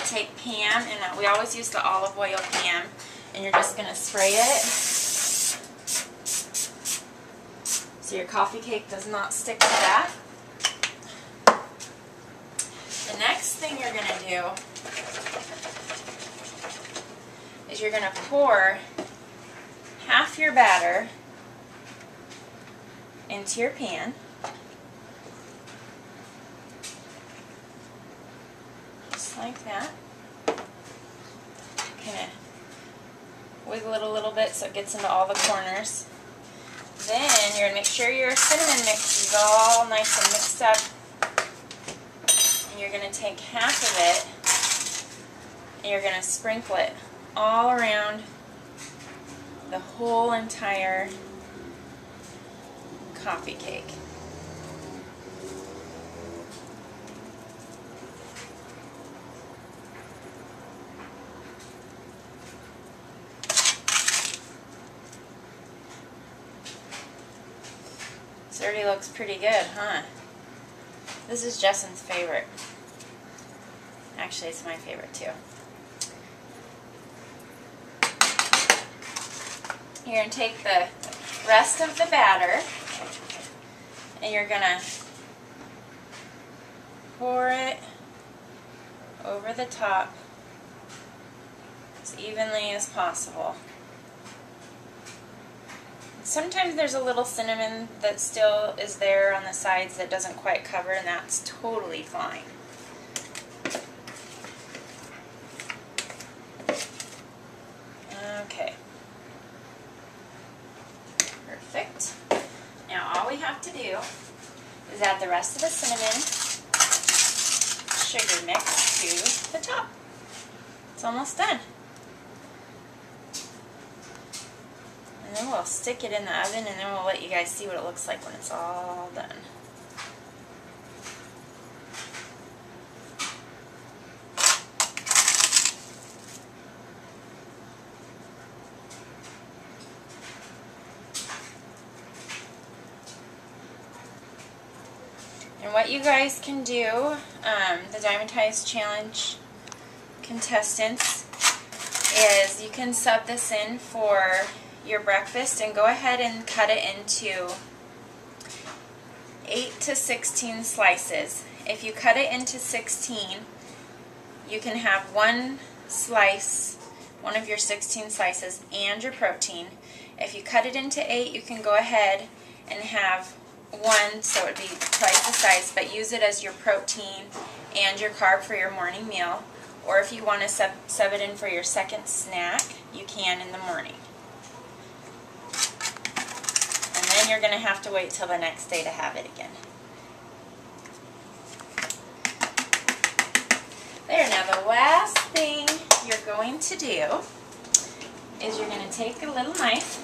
take Pam, and we always use the olive oil Pam, and you're just going to spray it so your coffee cake does not stick to that. The next thing you're going to do is you're going to pour half your batter into your pan. Just like that. Kind of wiggle it a little bit so it gets into all the corners. Then you're going to make sure your cinnamon mix is all nice and mixed up. And you're going to take half of it and you're going to sprinkle it all around the whole entire coffee cake. This already looks pretty good, huh? This is Justin's favorite. Actually, it's my favorite too. You're going to take the rest of the batter and you're going to pour it over the top as evenly as possible. Sometimes there's a little cinnamon that still is there on the sides that doesn't quite cover, and that's totally fine. Okay. Perfect. Now all we have to do is add the rest of the cinnamon sugar mix to the top. It's almost done. And then we'll stick it in the oven and then we'll let you guys see what it looks like when it's all done. And what you guys can do, the Dymatize Challenge contestants, is you can sub this in for your breakfast and go ahead and cut it into 8 to 16 slices. If you cut it into 16, you can have one slice, one of your 16 slices, and your protein. If you cut it into 8, you can go ahead and have one, so it would be twice the size, but use it as your protein and your carb for your morning meal. Or if you want to sub it in for your second snack, you can in the morning. And then you're going to have to wait till the next day to have it again. There, now the last thing you're going to do is you're going to take a little knife,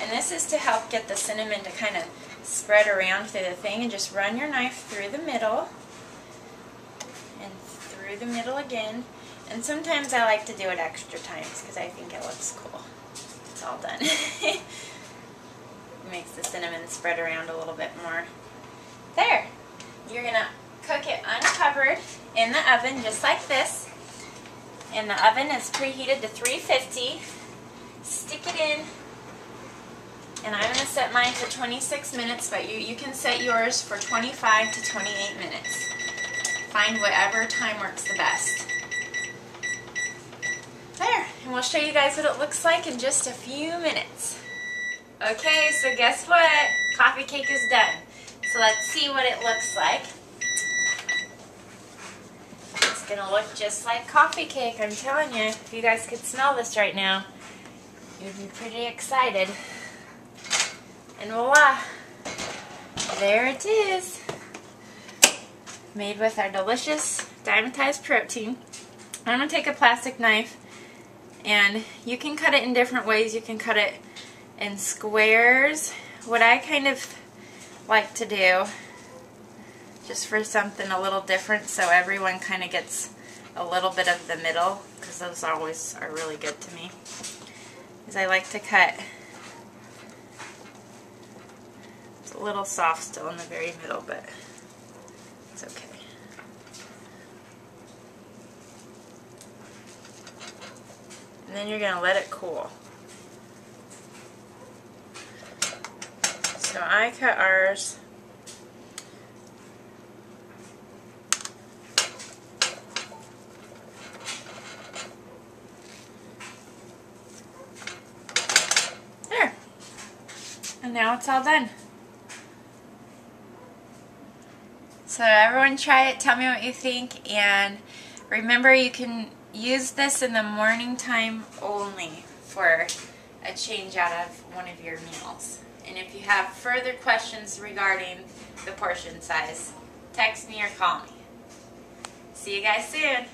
and this is to help get the cinnamon to kind of spread around through the thing, and just run your knife through the middle and through the middle again. And sometimes I like to do it extra times because I think it looks cool. It's all done. It makes the cinnamon spread around a little bit more. There. You're going to cook it uncovered in the oven just like this. And the oven is preheated to 350. Stick it in. And I'm going to set mine for 26 minutes, but you can set yours for 25 to 28 minutes. Find whatever time works the best. There, and we'll show you guys what it looks like in just a few minutes. Okay, so guess what? Coffee cake is done. So let's see what it looks like. It's going to look just like coffee cake, I'm telling you. If you guys could smell this right now, you'd be pretty excited. And voila, there it is, made with our delicious Dymatize protein. I'm going to take a plastic knife, and you can cut it in different ways. You can cut it in squares. What I kind of like to do, just for something a little different so everyone kind of gets a little bit of the middle, because those always are really good to me, is I like to cut a little soft still in the very middle, but it's okay. And then you're going to let it cool. So I cut ours there. And now it's all done. So everyone try it, tell me what you think, and remember you can use this in the morning time only for a change out of one of your meals. And if you have further questions regarding the portion size, text me or call me. See you guys soon.